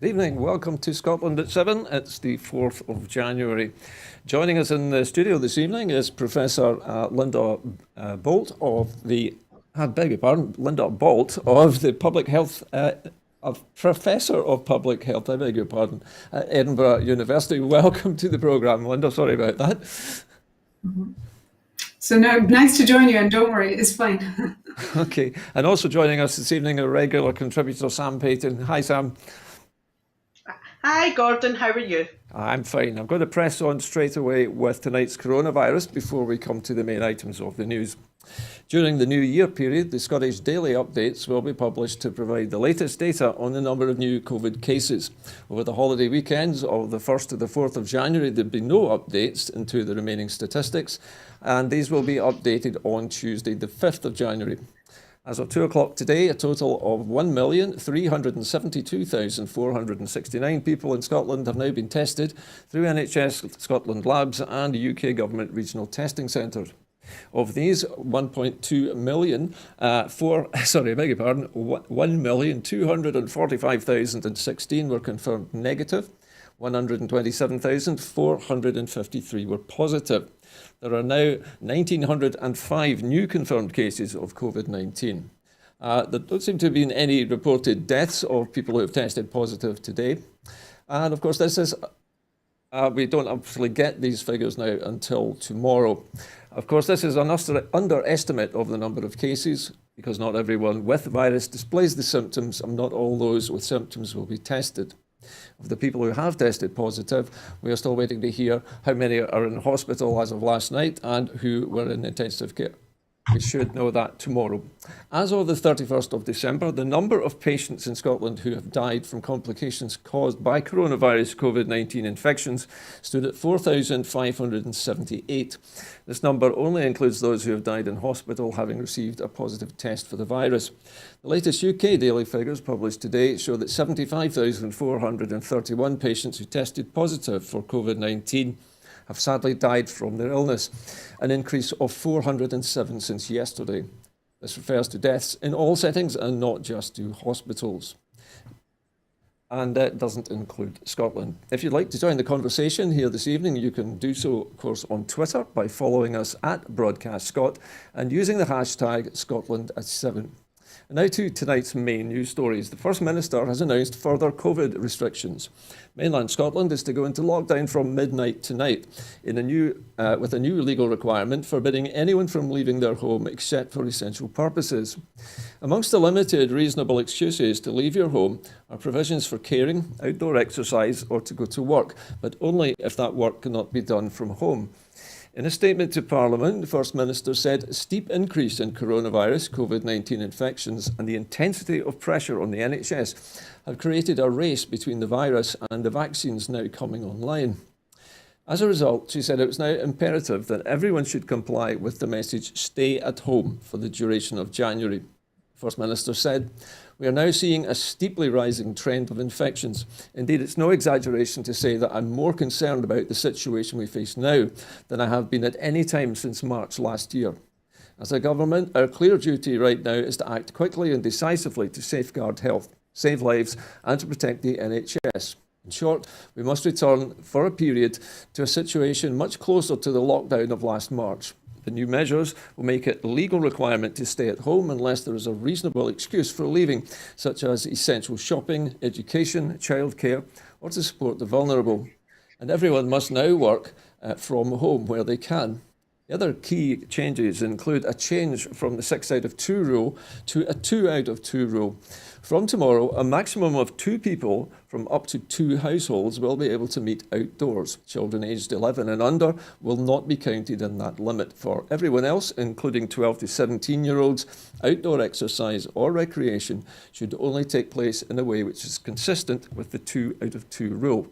Good evening. Welcome to Scotland at 7. It's the 4th of January. Joining us in the studio this evening is Professor Linda Bauld of the, I beg your pardon, Linda Bauld of the Public Health, Professor of Public Health, I beg your pardon, at Edinburgh University. Welcome to the programme, Linda. Sorry about that. Mm-hmm. So now, nice to join you, and don't worry, it's fine. Okay. And also joining us this evening, a regular contributor, Sam Paton. Hi, Sam. Hi, Gordon. How are you? I'm fine. I'm going to press on straight away with tonight's coronavirus before we come to the main items of the news. During the New Year period, the Scottish Daily Updates will be published to provide the latest data on the number of new COVID cases. Over the holiday weekends of the 1st to the 4th of January, there'll be no updates into the remaining statistics, and these will be updated on Tuesday, the 5th of January. As of 2 o'clock today, a total of 1,372,469 people in Scotland have now been tested through NHS Scotland labs and UK Government regional testing centres. Of these, 1.2 million, 1,245,016 were confirmed negative, 127,453 were positive. There are now 1,905 new confirmed cases of COVID-19. There don't seem to have been any reported deaths of people who have tested positive today. And of course, this is, we don't actually get these figures now until tomorrow. Of course, this is an underestimate of the number of cases because not everyone with the virus displays the symptoms, and not all those with symptoms will be tested. Of the people who have tested positive, we are still waiting to hear how many are in hospital as of last night and who were in intensive care. We should know that tomorrow. As of the 31st of December, the number of patients in Scotland who have died from complications caused by coronavirus COVID-19 infections stood at 4,578. This number only includes those who have died in hospital having received a positive test for the virus. The latest UK daily figures published today show that 75,431 patients who tested positive for COVID-19 have sadly died from their illness, an increase of 407 since yesterday. This refers to deaths in all settings and not just to hospitals. And that doesn't include Scotland. If you'd like to join the conversation here this evening, you can do so, of course, on Twitter by following us at Broadcast Scot and using the hashtag Scotland@7. Now to tonight's main news stories. The First Minister has announced further COVID restrictions. Mainland Scotland is to go into lockdown from midnight tonight with a new legal requirement forbidding anyone from leaving their home except for essential purposes. Amongst the limited reasonable excuses to leave your home are provisions for caring, outdoor exercise or to go to work, but only if that work cannot be done from home. In a statement to Parliament, the First Minister said a steep increase in coronavirus COVID-19 infections and the intensity of pressure on the NHS have created a race between the virus and the vaccines now coming online. As a result, she said it was now imperative that everyone should comply with the message "stay at home" for the duration of January. The First Minister said, "We are now seeing a steeply rising trend of infections. Indeed, it's no exaggeration to say that I'm more concerned about the situation we face now than I have been at any time since March last year. As a government, our clear duty right now is to act quickly and decisively to safeguard health, save lives, and to protect the NHS. In short, we must return for a period to a situation much closer to the lockdown of last March. The new measures will make it a legal requirement to stay at home unless there is a reasonable excuse for leaving, such as essential shopping, education, childcare, or to support the vulnerable. And everyone must now work from home where they can. The other key changes include a change from the 6 out of 2 rule to a 2 out of 2 rule. From tomorrow, a maximum of 2 people from up to 2 households will be able to meet outdoors. Children aged 11 and under will not be counted in that limit. For everyone else, including 12 to 17-year-olds, outdoor exercise or recreation should only take place in a way which is consistent with the 2 out of 2 rule.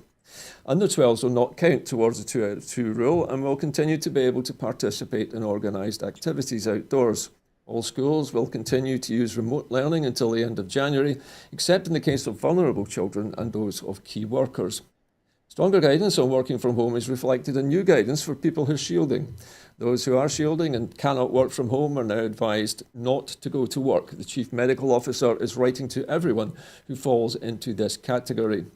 Under 12s will not count towards the 2 out of 2 rule and will continue to be able to participate in organised activities outdoors. All schools will continue to use remote learning until the end of January, except in the case of vulnerable children and those of key workers. Stronger guidance on working from home is reflected in new guidance for people who are shielding. Those who are shielding and cannot work from home are now advised not to go to work. The Chief Medical Officer is writing to everyone who falls into this category.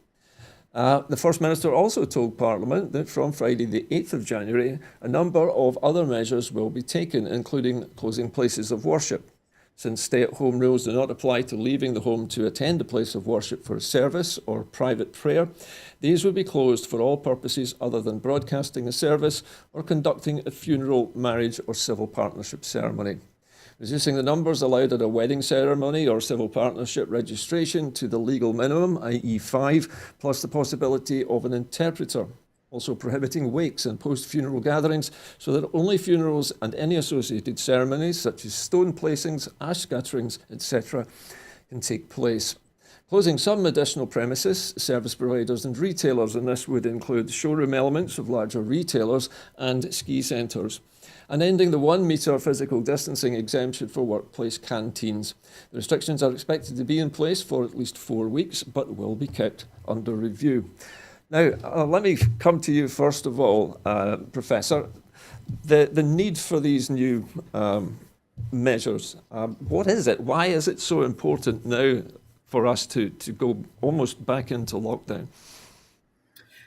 The First Minister also told Parliament that from Friday the 8th of January, a number of other measures will be taken, including closing places of worship. Since stay-at-home rules do not apply to leaving the home to attend a place of worship for a service or private prayer, these will be closed for all purposes other than broadcasting a service or conducting a funeral, marriage or civil partnership ceremony. Reducing the numbers allowed at a wedding ceremony or civil partnership registration to the legal minimum, i.e. 5, plus the possibility of an interpreter. Also prohibiting wakes and post-funeral gatherings so that only funerals and any associated ceremonies such as stone placings, ash scatterings, etc. can take place. Closing some additional premises, service providers and retailers, and this would include showroom elements of larger retailers and ski centres. And ending the 1 metre physical distancing exemption for workplace canteens. The restrictions are expected to be in place for at least 4 weeks, but will be kept under review. Now, let me come to you first of all, Professor. The need for these new measures, what is it? Why is it so important now for us to go almost back into lockdown?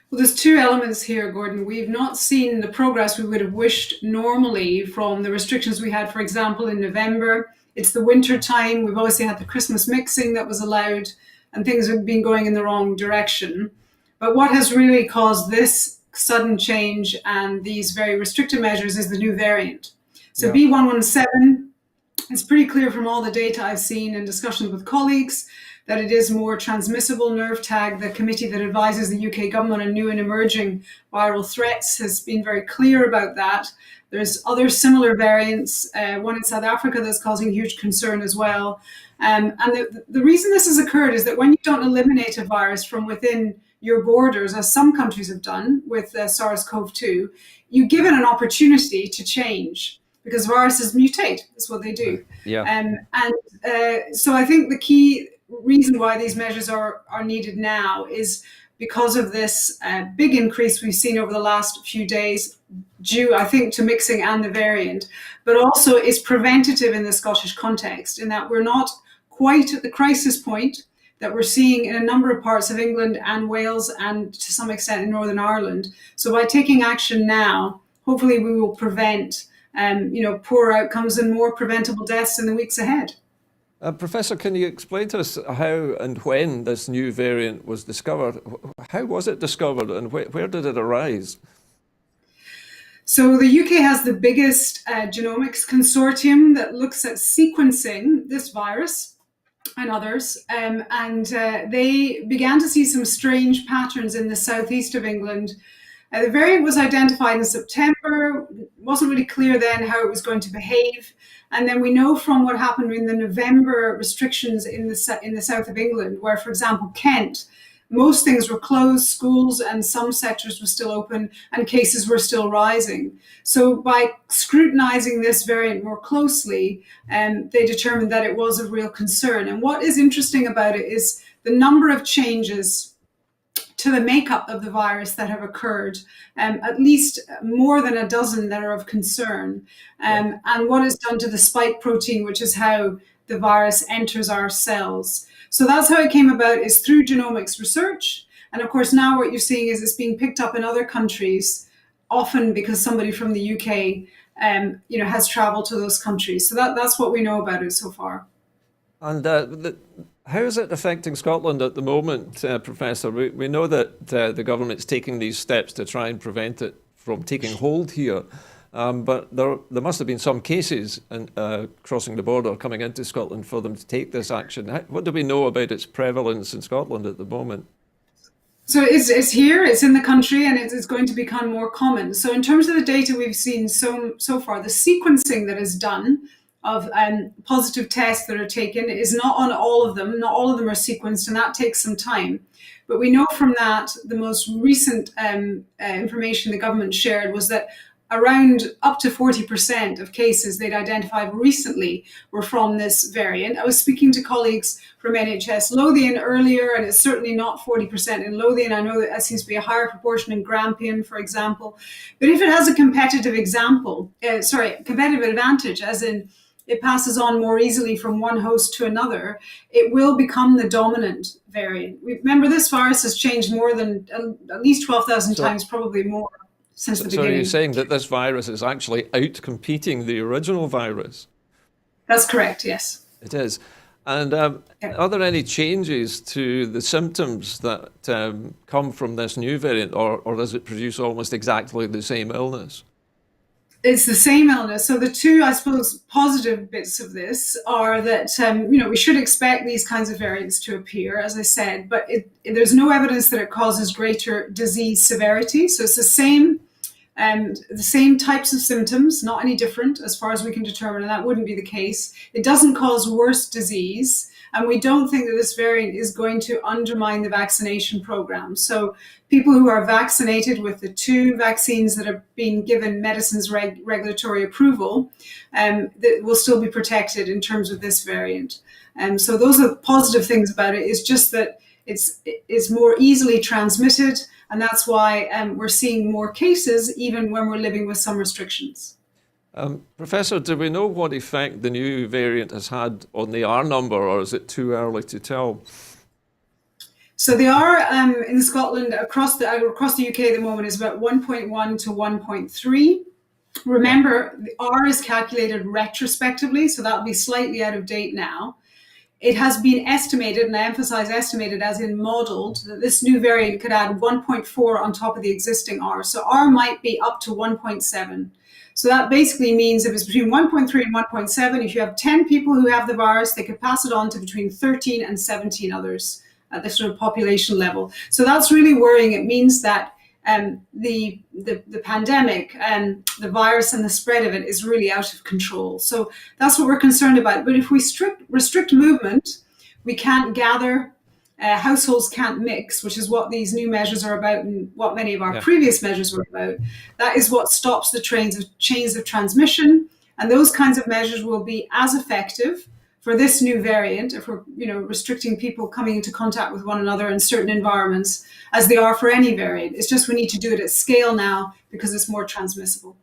Well, there's two elements here, Gordon. We've not seen the progress we would have wished normally from the restrictions we had, for example, in November. It's the winter time. We've obviously had the Christmas mixing that was allowed, and things have been going in the wrong direction. But what has really caused this sudden change and these very restrictive measures is the new variant. So B117, it's pretty clear from all the data I've seen in discussions with colleagues that it is more transmissible. NERVTAG, the committee that advises the UK government on new and emerging viral threats, has been very clear about that. There's other similar variants, one in South Africa that's causing huge concern as well. And the reason this has occurred is that when you don't eliminate a virus from within your borders, as some countries have done with SARS-CoV-2, you give it an opportunity to change because viruses mutate. That's what they do. So I think the key reason why these measures are needed now is because of this big increase we've seen over the last few days, due, I think, to mixing and the variant, but also is preventative in the Scottish context, in that we're not quite at the crisis point that we're seeing in a number of parts of England and Wales and to some extent in Northern Ireland. So by taking action now, hopefully we will prevent poor outcomes and more preventable deaths in the weeks ahead. Professor, can you explain to us how and when this new variant was discovered? How was it discovered and where did it arise? So the UK has the biggest genomics consortium that looks at sequencing this virus and others, and they began to see some strange patterns in the southeast of England. The variant was identified in September. It wasn't really clear then how it was going to behave. And then we know from what happened in the November restrictions in the south of England, where, for example, Kent, most things were closed, schools and some sectors were still open and cases were still rising. So by scrutinizing this variant more closely, they determined that it was of real concern. And what is interesting about it is the number of changes to the makeup of the virus that have occurred, at least more than a dozen that are of concern, and what is done to the spike protein, which is how the virus enters our cells. So that's how it came about, is through genomics research. And of course, now what you're seeing is it's being picked up in other countries, often because somebody from the UK has traveled to those countries. So that's what we know about it so far. And how is it affecting Scotland at the moment, Professor? We know that the government's taking these steps to try and prevent it from taking hold here. But there must have been some cases crossing the border coming into Scotland for them to take this action. What do we know about its prevalence in Scotland at the moment? So it's here, it's in the country, and it's going to become more common. So in terms of the data we've seen so far, the sequencing that is done of positive tests that are taken is not on all of them. Not all of them are sequenced, and that takes some time. But we know from that, the most recent information the government shared was that around up to 40% of cases they'd identified recently were from this variant. I was speaking to colleagues from NHS Lothian earlier, and it's certainly not 40% in Lothian. I know that seems to be a higher proportion in Grampian, for example. But if it has a competitive advantage, as in it passes on more easily from one host to another, it will become the dominant variant. Remember, this virus has changed more than at least 12,000 times, probably more, since the beginning. So you're saying that this virus is actually out-competing the original virus? That's correct, yes. It is. And are there any changes to the symptoms that come from this new variant, or does it produce almost exactly the same illness? It's the same illness. So the two, I suppose, positive bits of this are that, we should expect these kinds of variants to appear, as I said, but there's no evidence that it causes greater disease severity. So it's the same types of symptoms, not any different as far as we can determine, and that wouldn't be the case. It doesn't cause worse disease, and we don't think that this variant is going to undermine the vaccination program. So people who are vaccinated with the two vaccines that are being given medicines regulatory approval that will still be protected in terms of this variant. So those are positive things about it. It's just that it's more easily transmitted, and that's why we're seeing more cases even when we're living with some restrictions. Professor, do we know what effect the new variant has had on the R number, or is it too early to tell? So the R in Scotland, across the UK at the moment, is about 1.1 to 1.3. Remember, the R is calculated retrospectively, so that'll be slightly out of date now. It has been estimated, and I emphasize estimated as in modeled, that this new variant could add 1.4 on top of the existing R. So R might be up to 1.7. So that basically means if it's between 1.3 and 1.7, if you have 10 people who have the virus, they could pass it on to between 13 and 17 others at the sort of population level. So that's really worrying. It means that the pandemic and the virus and the spread of it is really out of control. So that's what we're concerned about. But if we restrict movement, we can't gather, households can't mix, which is what these new measures are about and what many of our previous measures were about. That is what stops the chains of transmission. And those kinds of measures will be as effective for this new variant, if we're restricting people coming into contact with one another in certain environments, as they are for any variant. It's just we need to do it at scale now because it's more transmissible.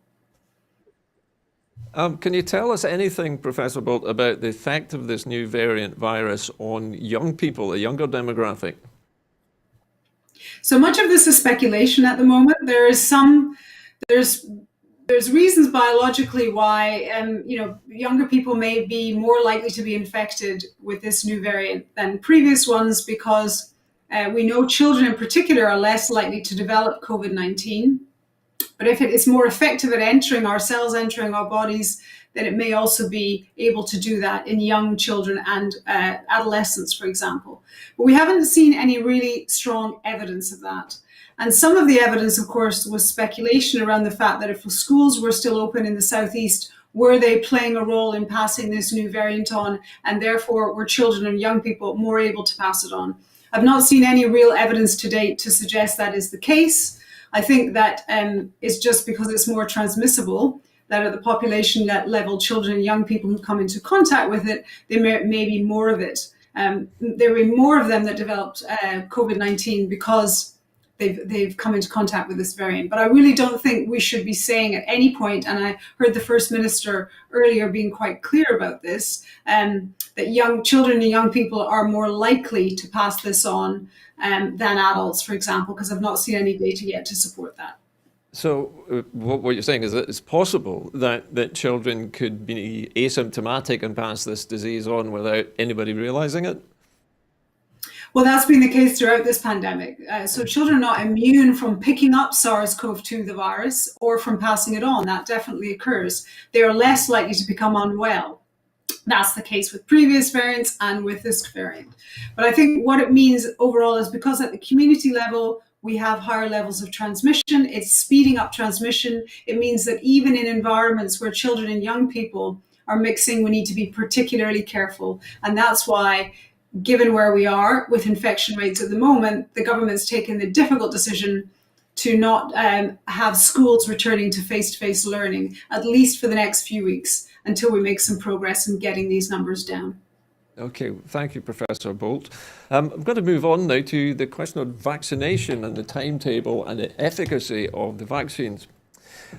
Can you tell us anything, Professor Bauld, about the effect of this new variant virus on young people, a younger demographic? So much of this is speculation at the moment. There's reasons biologically why younger people may be more likely to be infected with this new variant than previous ones, because we know children in particular are less likely to develop COVID-19. But if it is more effective at entering our cells, entering our bodies, then it may also be able to do that in young children and adolescents, for example. But we haven't seen any really strong evidence of that. And some of the evidence, of course, was speculation around the fact that if schools were still open in the southeast, were they playing a role in passing this new variant on, and therefore were children and young people more able to pass it on? I've not seen any real evidence to date to suggest that is the case. I think that it's just because it's more transmissible, that at the population level, children and young people who come into contact with it, there may be more of it. There will be more of them that developed COVID-19 because they've come into contact with this variant. But I really don't think we should be saying at any point, and I heard the First Minister earlier being quite clear about this, that young children and young people are more likely to pass this on than adults, for example, because I've not seen any data yet to support that. So what you're saying is that it's possible that children could be asymptomatic and pass this disease on without anybody realizing it? Well, that's been the case throughout this pandemic. So children are not immune from picking up SARS-CoV-2, the virus, or from passing it on. That definitely occurs. They are less likely to become unwell. That's the case with previous variants and with this variant. But I think what it means overall is because at the community level, we have higher levels of transmission, it's speeding up transmission. It means that even in environments where children and young people are mixing, we need to be particularly careful. And that's why, given where we are with infection rates at the moment, the government's taken the difficult decision to not have schools returning to face-to-face learning, at least for the next few weeks, until we make some progress in getting these numbers down. Okay, thank you, Professor Bauld. I'm going to move on now to the question of vaccination and the timetable and the efficacy of the vaccines.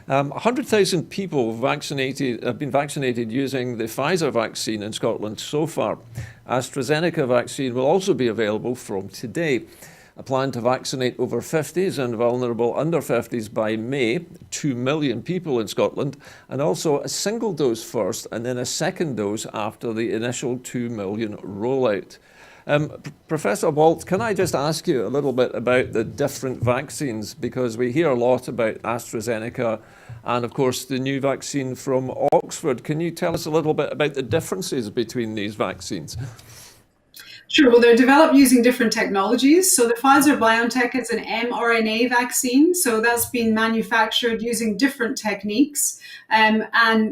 100,000 people have been vaccinated using the Pfizer vaccine in Scotland so far. AstraZeneca vaccine will also be available from today. A plan to vaccinate over 50s and vulnerable under 50s by May, 2 million people in Scotland, and also a single dose first and then a second dose after the initial 2 million rollout. Professor Bauld, can I just ask you a little bit about the different vaccines? Because we hear a lot about AstraZeneca and, of course, the new vaccine from Oxford. Can you tell us a little bit about the differences between these vaccines? Sure. Well, they're developed using different technologies. So the Pfizer-BioNTech is an mRNA vaccine. So that's been manufactured using different techniques and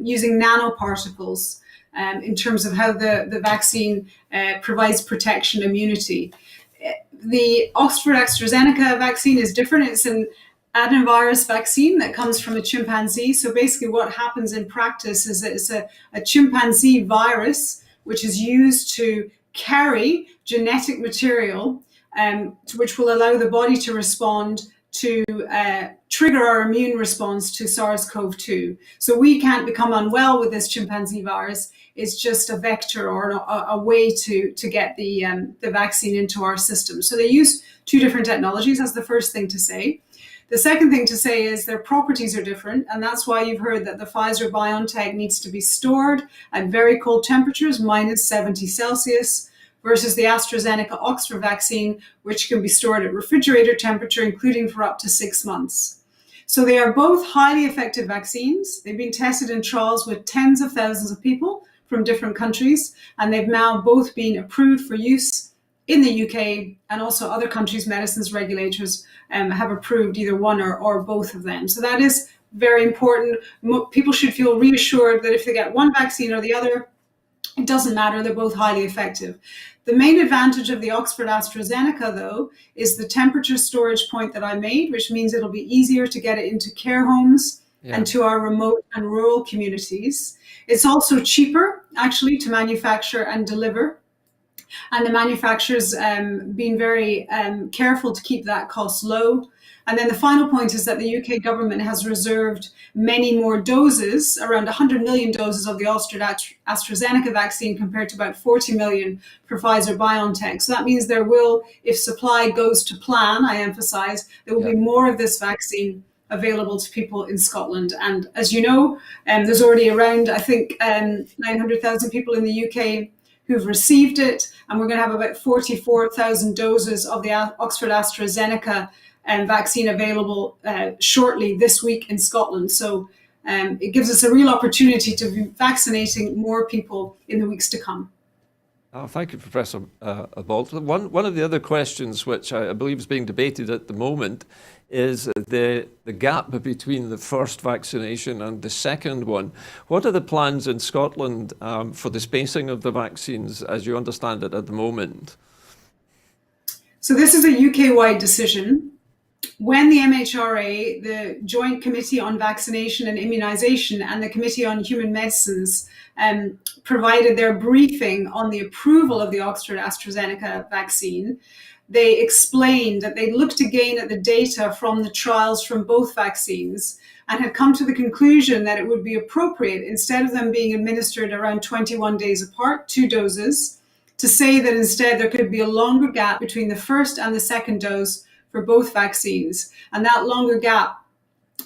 using nanoparticles in terms of how the vaccine provides protection, immunity. The Oxford AstraZeneca vaccine is different. It's an adenovirus vaccine that comes from a chimpanzee. So basically what happens in practice is that it's a chimpanzee virus, which is used to carry genetic material which will allow the body to respond to trigger our immune response to SARS-CoV-2. So we can't become unwell with this chimpanzee virus. It's just a vector or a way to get the vaccine into our system. So they use two different technologies. That's the first thing to say. The second thing to say is their properties are different, and that's why you've heard that the Pfizer-BioNTech needs to be stored at very cold temperatures, minus 70 Celsius, versus the AstraZeneca Oxford vaccine, which can be stored at refrigerator temperature, including for up to 6 months. So they are both highly effective vaccines. They've been tested in trials with tens of thousands of people from different countries, and they've now both been approved for use in the UK, and also other countries' medicines regulators have approved either one or both of them. So that is very important. People should feel reassured that if they get one vaccine or the other, it doesn't matter, they're both highly effective. The main advantage of the Oxford AstraZeneca, though, is the temperature storage point that I made, which means it'll be easier to get it into care homes and to our remote and rural communities. It's also cheaper, actually, to manufacture and deliver. And the manufacturers being very careful to keep that cost low. And then the final point is that the UK government has reserved many more doses, around 100 million doses of the Oxford AstraZeneca vaccine compared to about 40 million for Pfizer-BioNTech. So that means there will, if supply goes to plan, I emphasize, there will be more of this vaccine available to people in Scotland. And as you know, there's already around, I think, 900,000 people in the UK who've received it, and we're going to have about 44,000 doses of the Oxford AstraZeneca vaccine available shortly this week in Scotland. So it gives us a real opportunity to be vaccinating more people in the weeks to come. Oh, thank you, Professor Bauld. One of the other questions which I believe is being debated at the moment is the gap between the first vaccination and the second one. What are the plans in Scotland for the spacing of the vaccines as you understand it at the moment? So this is a UK-wide decision. When the MHRA, the Joint Committee on Vaccination and Immunisation, and the Committee on Human Medicines provided their briefing on the approval of the Oxford AstraZeneca vaccine, they explained that they looked again at the data from the trials from both vaccines and had come to the conclusion that it would be appropriate, instead of them being administered around 21 days apart, 2 doses, to say that instead there could be a longer gap between the first and the second dose for both vaccines. And that longer gap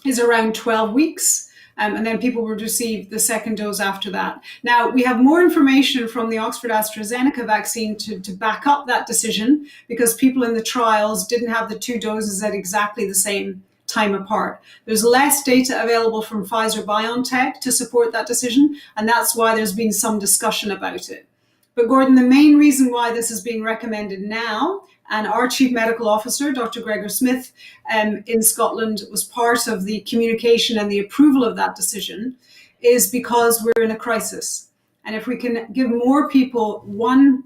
is around 12 weeks. And then people would receive the second dose after that. Now, we have more information from the Oxford AstraZeneca vaccine to back up that decision, because people in the trials didn't have the 2 doses at exactly the same time apart. There's less data available from Pfizer-BioNTech to support that decision, and that's why there's been some discussion about it. But Gordon, the main reason why this is being recommended now, and our Chief Medical Officer, Dr. Gregor Smith, in Scotland, was part of the communication and the approval of that decision, is because we're in a crisis. And if we can give more people one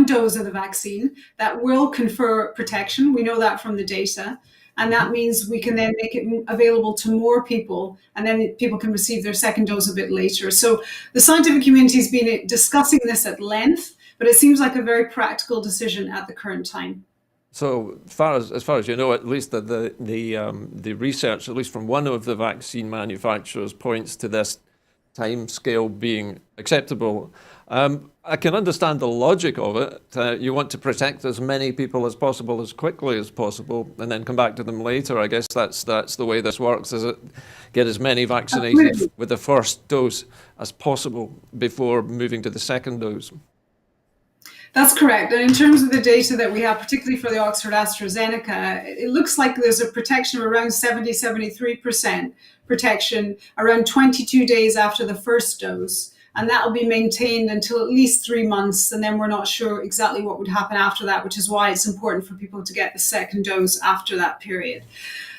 dose of the vaccine, that will confer protection. We know that from the data. And that means we can then make it available to more people, and then people can receive their second dose a bit later. So the scientific community has been discussing this at length, but it seems like a very practical decision at the current time. So as far as you know, at least the research, at least from one of the vaccine manufacturers, points to this time scale being acceptable. I can understand the logic of it. You want to protect as many people as possible as quickly as possible, and then come back to them later. I guess that's the way this works. Is it get as many vaccinated with the first dose as possible before moving to the second dose? That's correct. And in terms of the data that we have, particularly for the Oxford AstraZeneca, it looks like there's a protection of around 73% protection around 22 days after the first dose. And that will be maintained until at least 3 months. And then we're not sure exactly what would happen after that, which is why it's important for people to get the second dose after that period.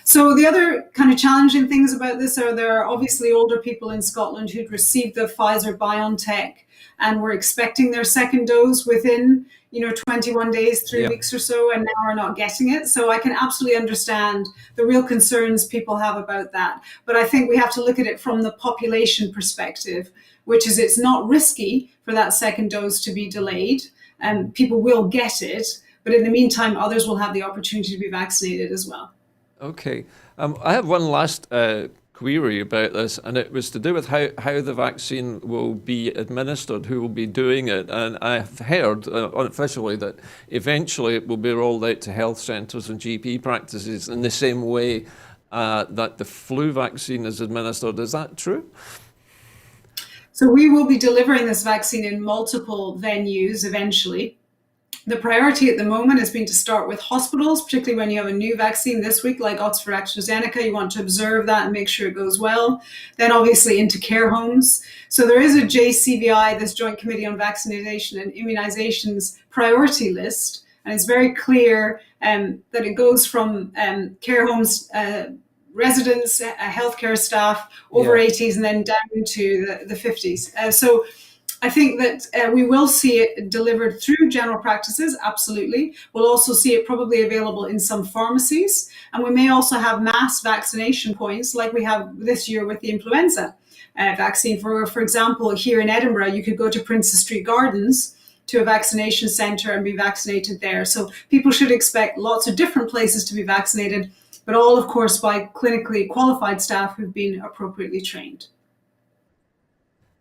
So the other kind of challenging things about this are there are obviously older people in Scotland who'd received the Pfizer-BioNTech and were expecting their second dose within 21 days, 3 weeks or so, and now are not getting it. So I can absolutely understand the real concerns people have about that. But I think we have to look at it from the population perspective, which is it's not risky for that second dose to be delayed, and people will get it. But in the meantime, others will have the opportunity to be vaccinated as well. Okay. I have one last query about this, and it was to do with how the vaccine will be administered, who will be doing it. And I've heard unofficially that eventually it will be rolled out to health centres and GP practices in the same way that the flu vaccine is administered. Is that true? So we will be delivering this vaccine in multiple venues eventually. The priority at the moment has been to start with hospitals, particularly when you have a new vaccine this week, like Oxford AstraZeneca. You want to observe that and make sure it goes well. Then obviously into care homes. So there is a JCVI, this Joint Committee on Vaccination and Immunizations priority list. And it's very clear that it goes from care homes, residents, healthcare staff, over 80s, and then down to the 50s. So I think that we will see it delivered through general practices, absolutely. We'll also see it probably available in some pharmacies. And we may also have mass vaccination points like we have this year with the influenza vaccine. For example, here in Edinburgh, you could go to Princes Street Gardens to a vaccination centre and be vaccinated there. So people should expect lots of different places to be vaccinated, but all, of course, by clinically qualified staff who've been appropriately trained.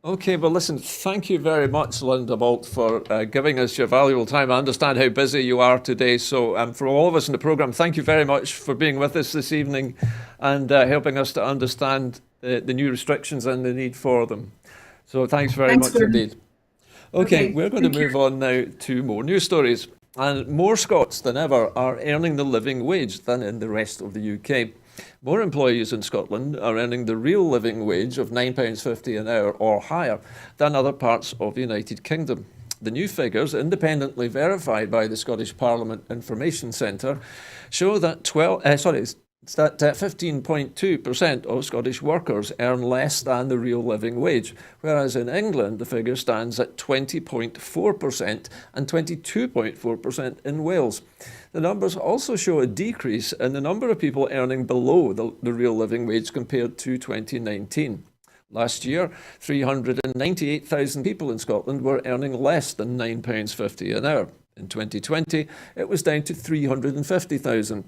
Okay, well, listen, thank you very much, Linda Bauld, for giving us your valuable time. I understand how busy you are today. So for all of us in the programme, thank you very much for being with us this evening and helping us to understand the new restrictions and the need for them. So thanks very much indeed. Okay, we're going to move on now to more news stories. And more Scots than ever are earning the living wage than in the rest of the UK. More employees in Scotland are earning the real living wage of £9.50 an hour or higher than other parts of the United Kingdom. The new figures, independently verified by the Scottish Parliament Information Centre, show that 15.2% of Scottish workers earn less than the real living wage, whereas in England the figure stands at 20.4% and 22.4% in Wales. The numbers also show a decrease in the number of people earning below the real living wage compared to 2019. Last year, 398,000 people in Scotland were earning less than £9.50 an hour. In 2020, it was down to 350,000.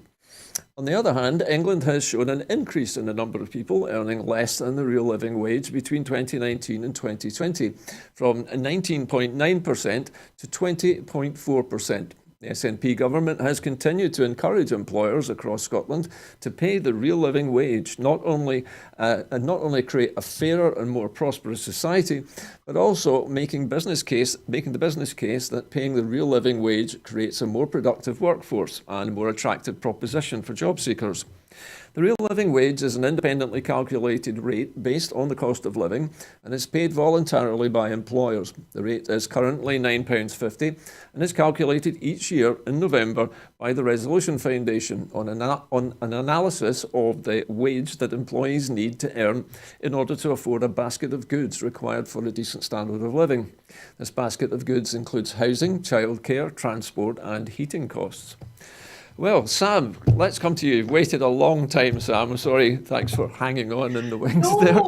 On the other hand, England has shown an increase in the number of people earning less than the real living wage between 2019 and 2020, from 19.9% to 20.4%. The SNP government has continued to encourage employers across Scotland to pay the real living wage, not only create a fairer and more prosperous society, but also making the business case that paying the real living wage creates a more productive workforce and a more attractive proposition for job seekers. The real living wage is an independently calculated rate based on the cost of living and is paid voluntarily by employers. The rate is currently £9.50 and is calculated each year in November by the Resolution Foundation on an analysis of the wage that employees need to earn in order to afford a basket of goods required for a decent standard of living. This basket of goods includes housing, childcare, transport and heating costs. Well, Sam, let's come to you. You've waited a long time, Sam. I'm sorry. Thanks for hanging on in the wings there.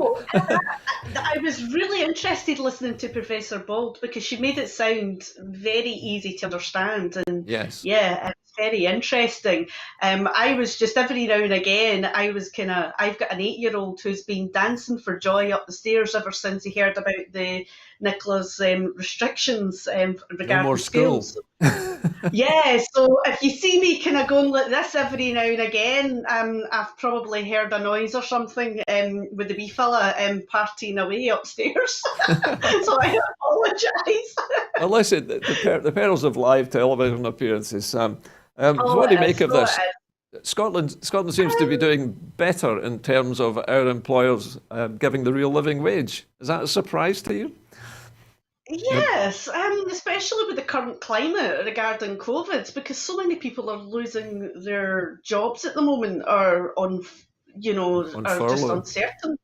I was really interested listening to Professor Bauld because she made it sound very easy to understand. And yes. Yeah, very interesting. I was just every now and again, I've got an 8-year-old who's been dancing for joy up the stairs ever since he heard about the Nicola's restrictions No more regarding school. schools. Yeah, so if you see me kind of going like this every now and again, I've probably heard a noise or something with the wee fella partying away upstairs. So I apologise. Well, listen, the perils of live television appearances, Sam. So Oh, what do you it make is, of so this? it is. Scotland seems to be doing better in terms of our employers giving the real living wage. Is that a surprise to you? Yes, especially with the current climate regarding COVID, because so many people are losing their jobs at the moment, or On are just furlough. uncertain.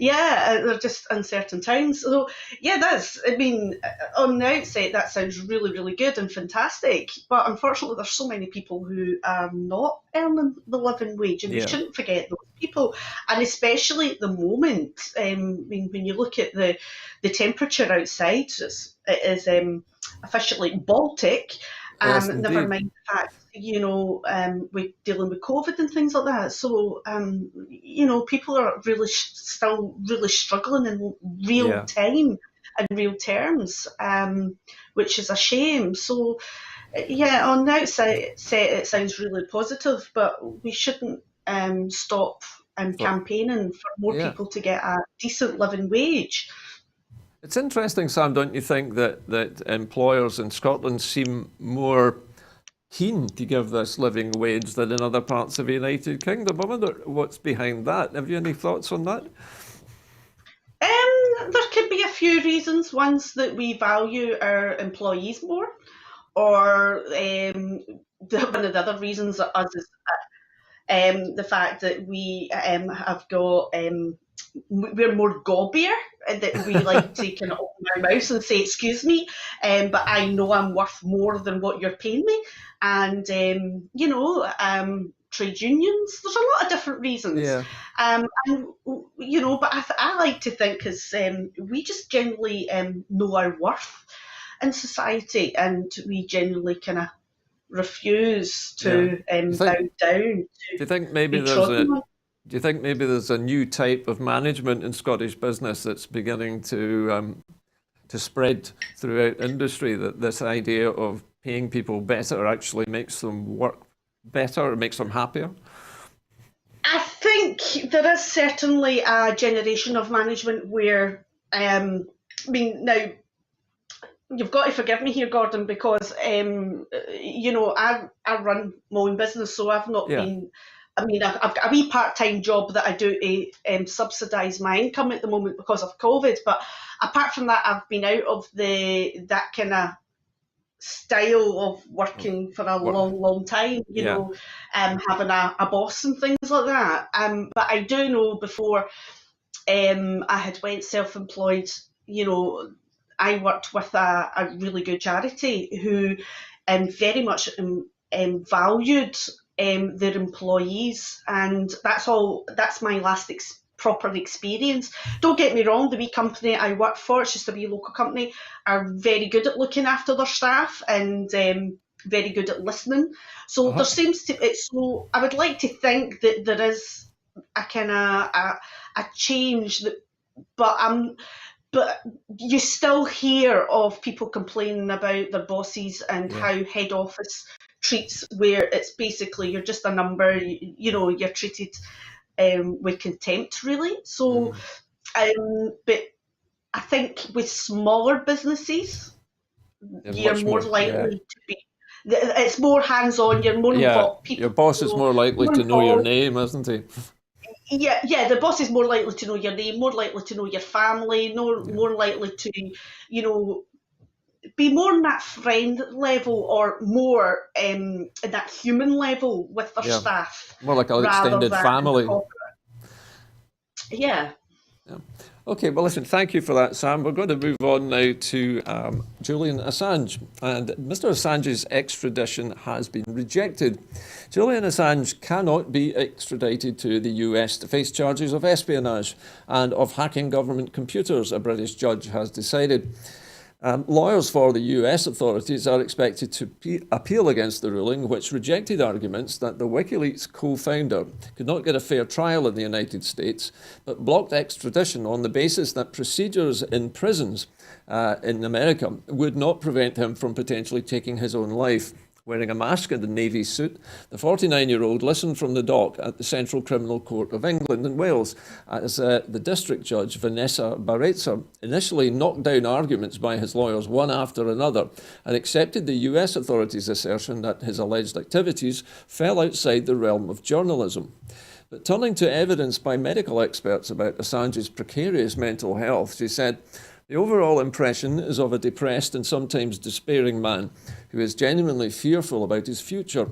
Yeah, they're just uncertain times. So yeah, I mean, on the outset, that sounds really, really good and fantastic. But unfortunately, there's so many people who are not earning the living wage, and we Yeah. shouldn't forget those people. And especially at the moment, I mean, when you look at the temperature outside, it is officially Baltic. Yes, Never indeed. mind the fact, we're dealing with COVID and things like that. So, people are really still really struggling in real Yeah. time and real terms, which is a shame. So, yeah, on the outset, it sounds really positive, but we shouldn't stop So, campaigning for more yeah. people to get a decent living wage. It's interesting, Sam, don't you think, that employers in Scotland seem more keen to give this living wage than in other parts of the United Kingdom? I wonder what's behind that. Have you any thoughts on that? There could be a few reasons. One's that we value our employees more, or one of the other reasons that us is the fact that we have got we're more gobbier, and that we like to kind of open our mouths and say excuse me, but I know I'm worth more than what you're paying me. And trade unions, there's a lot of different reasons. Yeah. And but I like to think is we just generally know our worth in society, and we generally kind of refuse to bow down Do you to think maybe be there's trodden on. do you think maybe there's a new type of management in Scottish business that's beginning to spread throughout industry, that this idea of paying people better actually makes them work better, it makes them happier? I think there is certainly a generation of management where, I mean, now you've got to forgive me here, Gordon, because I run my own business, so I've not Yeah. been. I mean, I've got a wee part-time job that I do to subsidise my income at the moment because of COVID. But apart from that, I've been out of that kind of style of working for a long, long time. Yeah. Having a boss and things like that. But I do know before I had went self-employed, I worked with a really good charity who very much valued their employees, and that's my last proper experience. Don't get me wrong, the wee company I work for, it's just a wee local company, are very good at looking after their staff and very good at listening. So there seems to so I would like to think that there is a kind of a change that, but you still hear of people complaining about their bosses and how head office treats, where it's basically you're just a number, you're treated with contempt, really. So, but I think with smaller businesses, you're more likely to be. It's more hands-on. You're more involved. People, your boss is more likely to know your name, isn't he? Yeah, the boss is more likely to know your name, more likely to know your family, more likely to, be more on that friend level, or more in that human level with their staff. More like an extended family. Yeah. Okay, well, listen, thank you for that, Sam. We're going to move on now to Julian Assange. And Mr. Assange's extradition has been rejected. Julian Assange cannot be extradited to the US to face charges of espionage and of hacking government computers, a British judge has decided. Lawyers for the US authorities are expected to appeal against the ruling, which rejected arguments that the WikiLeaks co-founder could not get a fair trial in the United States, but blocked extradition on the basis that procedures in prisons in America would not prevent him from potentially taking his own life. Wearing a mask and a navy suit, the 49-year-old listened from the dock at the Central Criminal Court of England and Wales as the district judge, Vanessa Barretza, initially knocked down arguments by his lawyers one after another and accepted the US authorities' assertion that his alleged activities fell outside the realm of journalism. But turning to evidence by medical experts about Assange's precarious mental health, she said, "The overall impression is of a depressed and sometimes despairing man who is genuinely fearful about his future.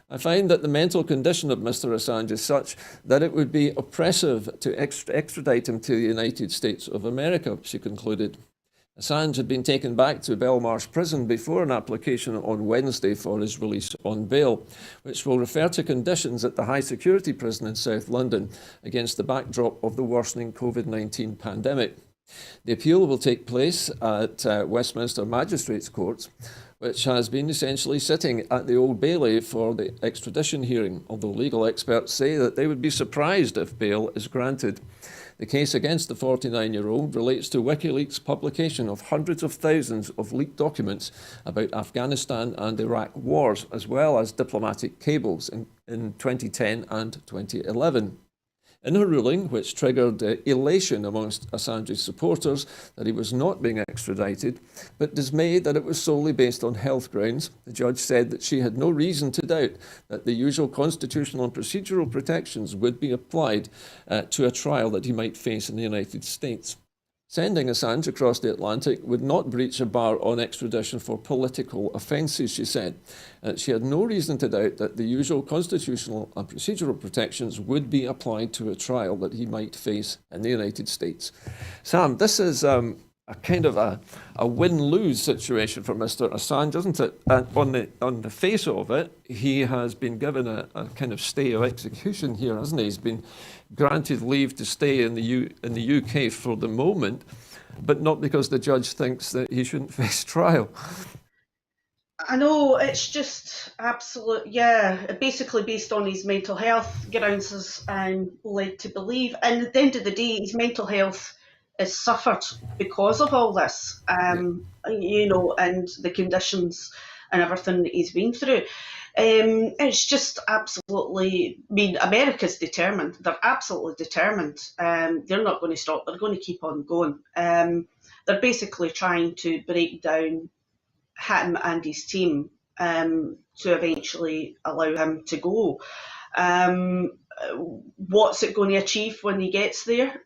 I find that the mental condition of Mr. Assange is such that it would be oppressive to extradite him to the United States of America," she concluded. Assange had been taken back to Belmarsh prison before an application on Wednesday for his release on bail, which will refer to conditions at the high security prison in South London against the backdrop of the worsening COVID-19 pandemic. The appeal will take place at Westminster Magistrates Court, which has been essentially sitting at the Old Bailey for the extradition hearing, although legal experts say that they would be surprised if bail is granted. The case against the 49-year-old relates to WikiLeaks' publication of hundreds of thousands of leaked documents about Afghanistan and Iraq wars, as well as diplomatic cables in 2010 and 2011. In her ruling, which triggered elation amongst Assange's supporters that he was not being extradited, but dismay that it was solely based on health grounds, the judge said that she had no reason to doubt that the usual constitutional and procedural protections would be applied to a trial that he might face in the United States. Sending Assange across the Atlantic would not breach a bar on extradition for political offences, she said. She had no reason to doubt that the usual constitutional and procedural protections would be applied to a trial that he might face in the United States. Sam, this is a kind of a win-lose situation for Mr. Assange, isn't it? And on the face of it, he has been given a kind of stay of execution here, hasn't he? He's been granted leave to stay in the UK for the moment, but not because the judge thinks that he shouldn't face trial. I know, it's just absolute, basically based on his mental health grounds, as I'm led to believe. And at the end of the day, his mental health has suffered because of all this, you know, and the conditions and everything that he's been through. It's just absolutely, I mean, America's determined. They're absolutely determined. They're not going to stop. They're going to keep on going. They're basically trying to break down him and his team to eventually allow him to go. What's it going to achieve when he gets there?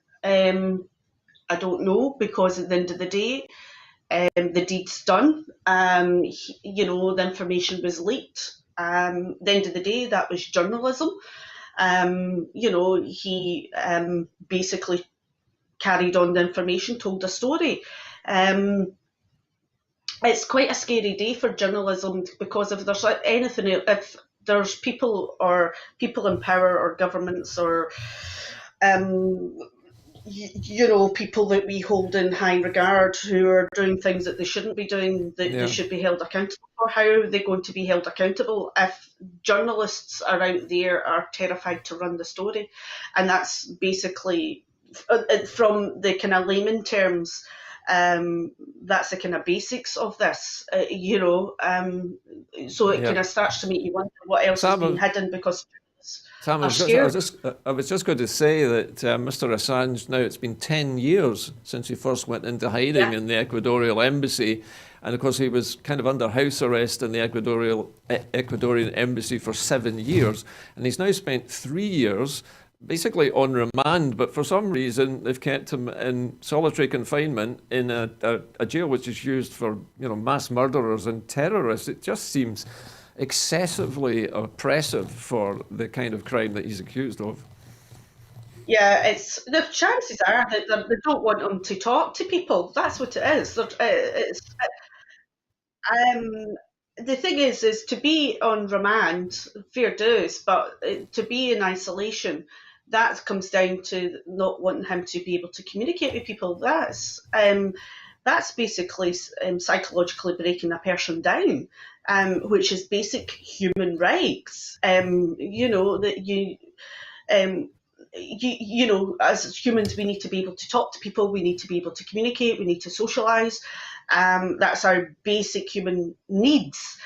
I don't know, because at the end of the day, the deed's done. You know, the information was leaked. At the end of the day, that was journalism. You know, he basically carried on the information, told a story. It's quite a scary day for journalism, because if there's anything, if there's people in power or governments or you know, people that we hold in high regard who are doing things that they shouldn't be doing, that they should be held accountable for. How are they going to be held accountable if journalists are out there are terrified to run the story? And that's basically, from the kind of layman terms, that's the kind of basics of this, you know. So it kind of starts to make you wonder what else has been hidden, because Sam, I was just going to say that Mr. Assange, now it's been 10 years since he first went into hiding in the Ecuadorian embassy. And of course, he was kind of under house arrest in the Ecuadorian embassy for 7 years. And he's now spent 3 years basically on remand. But for some reason, they've kept him in solitary confinement in a jail which is used for, you know, mass murderers and terrorists. It just seems excessively oppressive for the kind of crime that he's accused of. Yeah, it's the chances are that they don't want him to talk to people. That's what it is. The thing is to be on remand, fair dues, but to be in isolation, that comes down to not wanting him to be able to communicate with people. That's that's basically psychologically breaking a person down, which is basic human rights. That you know, as humans, we need to be able to talk to people, we need to be able to communicate, we need to socialise. That's our basic human needs.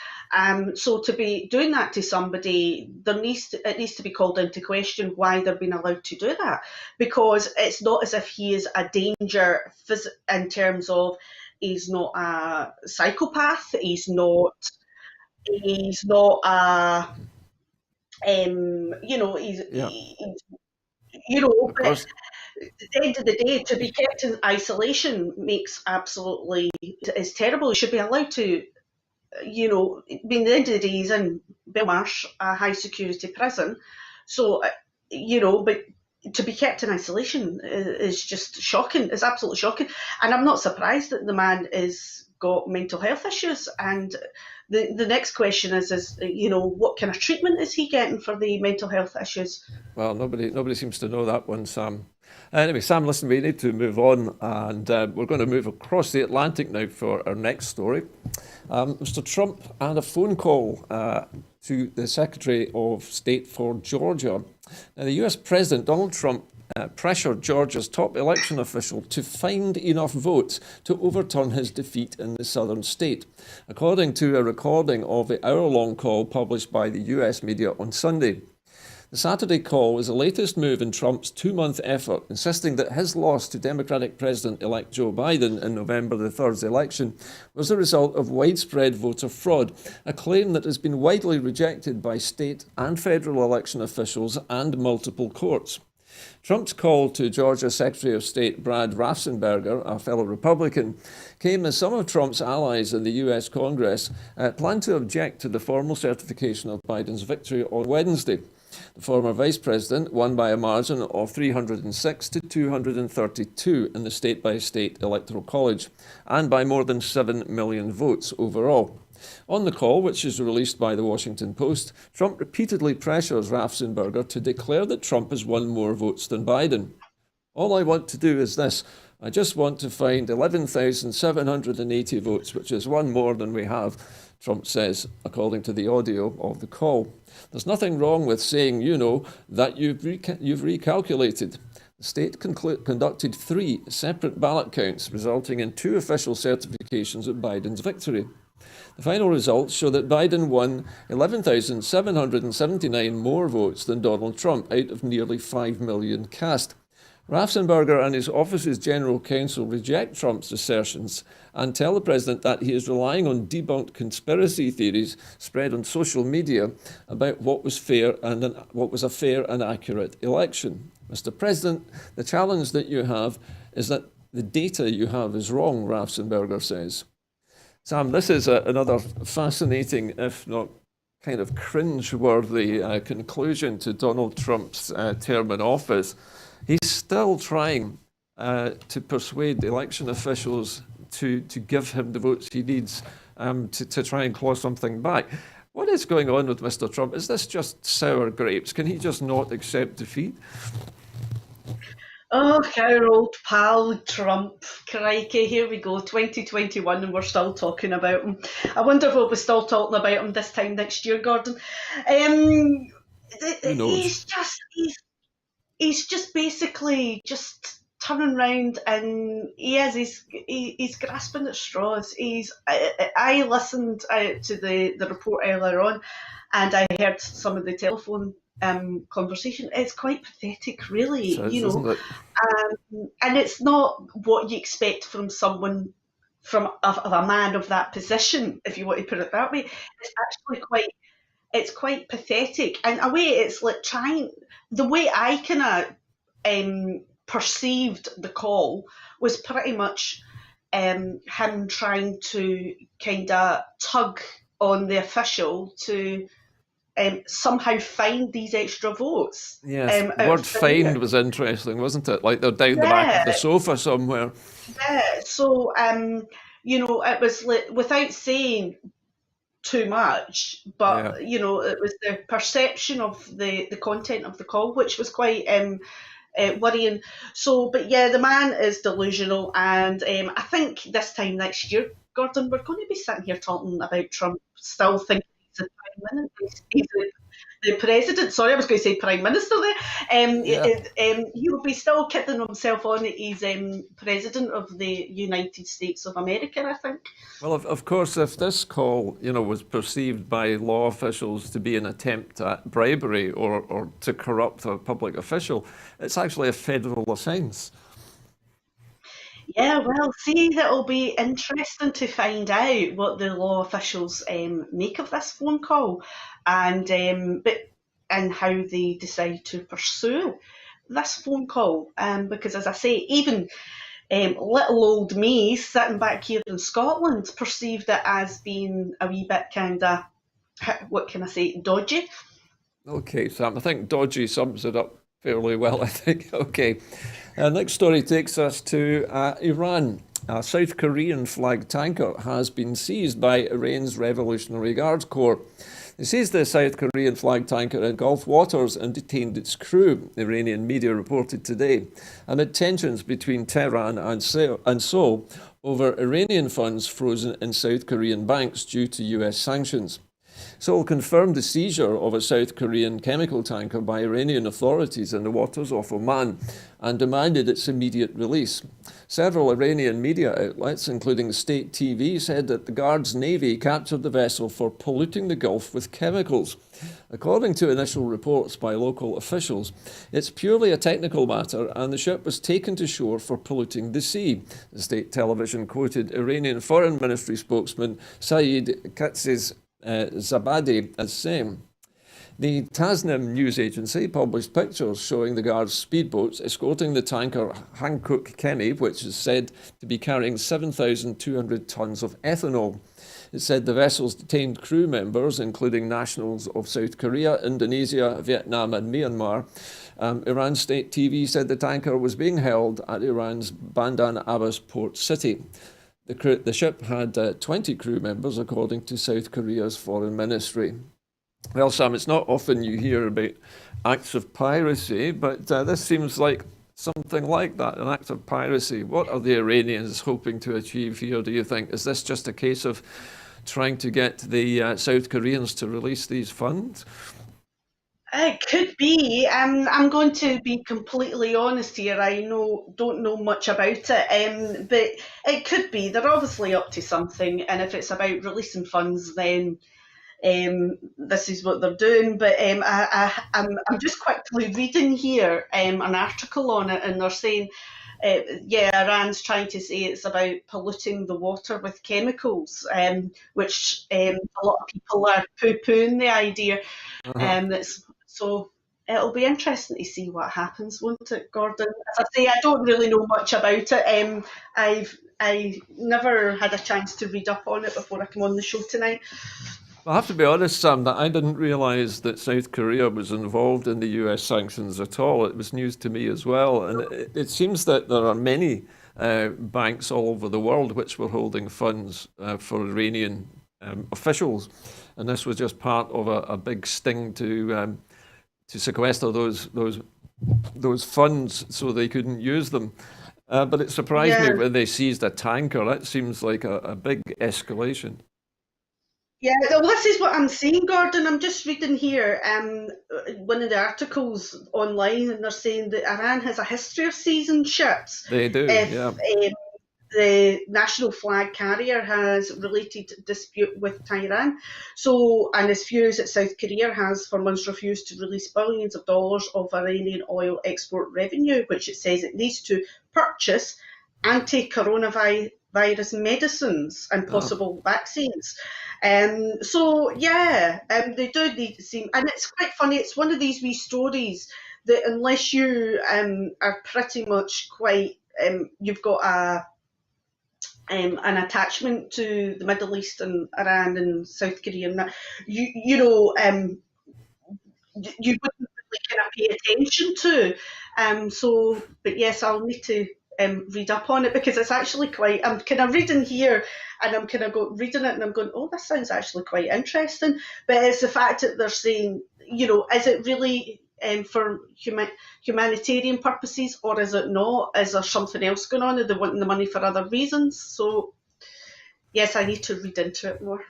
So to be doing that to somebody, it needs to be called into question why they're being allowed to do that, because it's not as if he is a danger in terms of he's not a psychopath, he's not a but at the end of the day, to be kept in isolation is terrible. He should be allowed to, at the end of the day, he's in Belmarsh, a high security prison. So, but to be kept in isolation is just shocking. It's absolutely shocking. And I'm not surprised that the man has got mental health issues. And the next question is, what kind of treatment is he getting for the mental health issues? Well, nobody seems to know that one, Sam. Anyway, Sam, listen, we need to move on, and we're going to move across the Atlantic now for our next story. Mr. Trump had a phone call to the Secretary of State for Georgia. Now, the US President, Donald Trump, pressured Georgia's top election official to find enough votes to overturn his defeat in the southern state, according to a recording of the hour-long call published by the US media on Sunday. The Saturday call was the latest move in Trump's two-month effort, insisting that his loss to Democratic President-elect Joe Biden in November the 3rd's election was the result of widespread voter fraud, a claim that has been widely rejected by state and federal election officials and multiple courts. Trump's call to Georgia Secretary of State Brad Raffensperger, a fellow Republican, came as some of Trump's allies in the US Congress planned to object to the formal certification of Biden's victory on Wednesday. The former vice president won by a margin of 306 to 232 in the state-by-state electoral college, and by more than 7 million votes overall. On the call, which is released by the Washington Post, Trump repeatedly pressures Raffensperger to declare that Trump has won more votes than Biden. All I want to do is this. I just want to find 11,780 votes, which is one more than we have, Trump says, according to the audio of the call. There's nothing wrong with saying, that you've recalculated. The state conducted 3 separate ballot counts, resulting in 2 official certifications of Biden's victory. The final results show that Biden won 11,779 more votes than Donald Trump out of nearly 5 million cast. Raffensperger and his office's general counsel reject Trump's assertions and tell the president that he is relying on debunked conspiracy theories spread on social media about what was a fair and accurate election. Mr. President, the challenge that you have is that the data you have is wrong, Raffensperger says. Sam, this is another fascinating, if not kind of cringe-worthy conclusion to Donald Trump's term in office. He's still trying to persuade election officials to give him the votes he needs to try and claw something back. What is going on with Mr. Trump? Is this just sour grapes? Can he just not accept defeat? Oh, our old pal Trump. Crikey, here we go, 2021, and we're still talking about him. I wonder if we'll be still talking about him this time next year, Gordon. Who knows? He's just basically just turning around, and he's grasping at straws. I listened to the report earlier on, and I heard some of the telephone conversation. It's quite pathetic, really, Isn't it? And it's not what you expect from someone of a man of that position, if you want to put it that way. It's actually quite pathetic. And a way, it's like the way I kind of perceived the call was pretty much him trying to kind of tug on the official to somehow find these extra votes. Yes, the word find was interesting, wasn't it? Like they're down the back of the sofa somewhere. Yeah, so, it was without saying too much, but, it was the perception of the content of the call, which was quite worrying. So, but yeah, the man is delusional, and I think this time next year, Gordon, we're going to be sitting here talking about Trump, still thinking he's the prime minister. He's the president. Sorry, I was going to say prime minister there. Yeah. He will be still kidding himself on that he's president of the United States of America, I think. Well, of course, if this call, was perceived by law officials to be an attempt at bribery or to corrupt a public official, it's actually a federal offence. Yeah, well, see, it'll be interesting to find out what the law officials make of this phone call, and how they decide to pursue this phone call. Because, as I say, even little old me sitting back here in Scotland perceived it as being a wee bit kind of, what can I say, dodgy. Okay, Sam, I think dodgy sums it up fairly well, I think. Okay. Next story takes us to Iran. A South Korean flagged tanker has been seized by Iran's Revolutionary Guard Corps. They seized the South Korean flagged tanker in Gulf waters and detained its crew, Iranian media reported today, amid tensions between Tehran and Seoul over Iranian funds frozen in South Korean banks due to US sanctions. Seoul confirmed the seizure of a South Korean chemical tanker by Iranian authorities in the waters of Oman and demanded its immediate release. Several Iranian media outlets, including state TV, said that the Guard's navy captured the vessel for polluting the Gulf with chemicals. According to initial reports by local officials, it's purely a technical matter and the ship was taken to shore for polluting the sea. The state television quoted Iranian Foreign Ministry spokesman Saeed Khatsis Zabadi as saying. The Tasnim news agency published pictures showing the Guard's speedboats escorting the tanker Hankook Kemi, which is said to be carrying 7,200 tons of ethanol. It said the vessels detained crew members, including nationals of South Korea, Indonesia, Vietnam and Myanmar. Iran state TV said the tanker was being held at Iran's Bandar Abbas port city. The ship had 20 crew members, according to South Korea's foreign ministry. Well, Sam, it's not often you hear about acts of piracy, but this seems like something like that, an act of piracy. What are the Iranians hoping to achieve here, do you think? Is this just a case of trying to get the South Koreans to release these funds? It could be. I'm going to be completely honest here. I don't know much about it, but it could be. They're obviously up to something, and if it's about releasing funds, then this is what they're doing. But I'm just quickly reading here an article on it, and they're saying, Iran's trying to say it's about polluting the water with chemicals, which a lot of people are poo-pooing the idea. So it'll be interesting to see what happens, won't it, Gordon? As I say, I don't really know much about it. I never had a chance to read up on it before I come on the show tonight. I have to be honest, Sam, that I didn't realise that South Korea was involved in the US sanctions at all. It was news to me as well. And it seems that there are many banks all over the world which were holding funds for Iranian officials. And this was just part of a big sting to sequester those funds so they couldn't use them. But it surprised me when they seized a tanker. That seems like a big escalation. Yeah, well, this is what I'm saying, Gordon. I'm just reading here one of the articles online, and they're saying that Iran has a history of seizing ships. They do, yeah. The national flag carrier has related dispute with Tehran. And his views that South Korea has for months refused to release billions of dollars of Iranian oil export revenue, which it says it needs to purchase anti-coronavirus medicines and possible vaccines. They do need to see, and it's quite funny. It's one of these wee stories that unless you are pretty much quite, you've got an attachment to the Middle East and Iran and South Korea, and that you wouldn't really kind of pay attention to. But yes, I'll need to read up on it because it's actually quite. I'm kind of reading here, and I'm kind of reading it, and I'm going, oh, this sounds actually quite interesting. But it's the fact that they're saying, is it really for humanitarian purposes, or is it not? Is there something else going on? Are they wanting the money for other reasons? So, yes, I need to read into it more.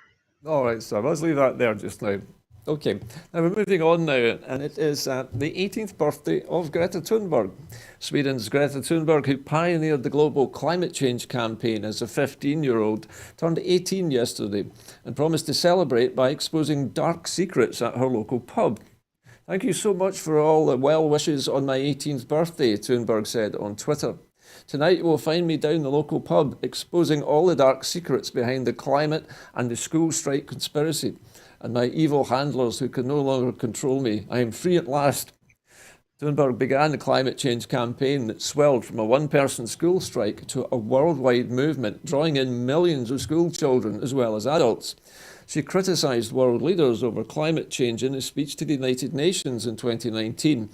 All right, so let's leave that there just now. Okay, now we're moving on now, and it is the 18th birthday of Greta Thunberg. Sweden's Greta Thunberg, who pioneered the global climate change campaign as a 15-year-old, turned 18 yesterday and promised to celebrate by exposing dark secrets at her local pub. Thank you so much for all the well wishes on my 18th birthday, Thunberg said on Twitter. Tonight you will find me down the local pub, exposing all the dark secrets behind the climate and the school strike conspiracy, and my evil handlers who can no longer control me. I am free at last. Thunberg began the climate change campaign that swelled from a one-person school strike to a worldwide movement, drawing in millions of school children as well as adults. She criticised world leaders over climate change in a speech to the United Nations in 2019,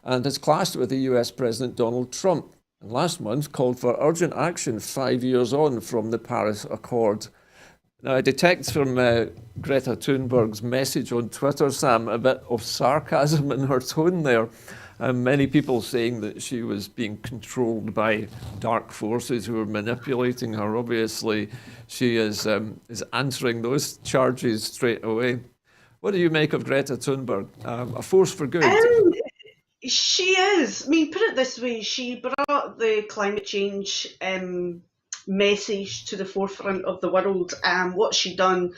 and has clashed with the US President Donald Trump, and last month called for urgent action 5 years on from the Paris Accord. Now, I detect from Greta Thunberg's message on Twitter, Sam, a bit of sarcasm in her tone there. Many people saying that she was being controlled by dark forces who were manipulating her. Obviously, she is answering those charges straight away. What do you make of Greta Thunberg? A force for good? She is. I mean, put it this way, she brought the climate change message to the forefront of the world. What she done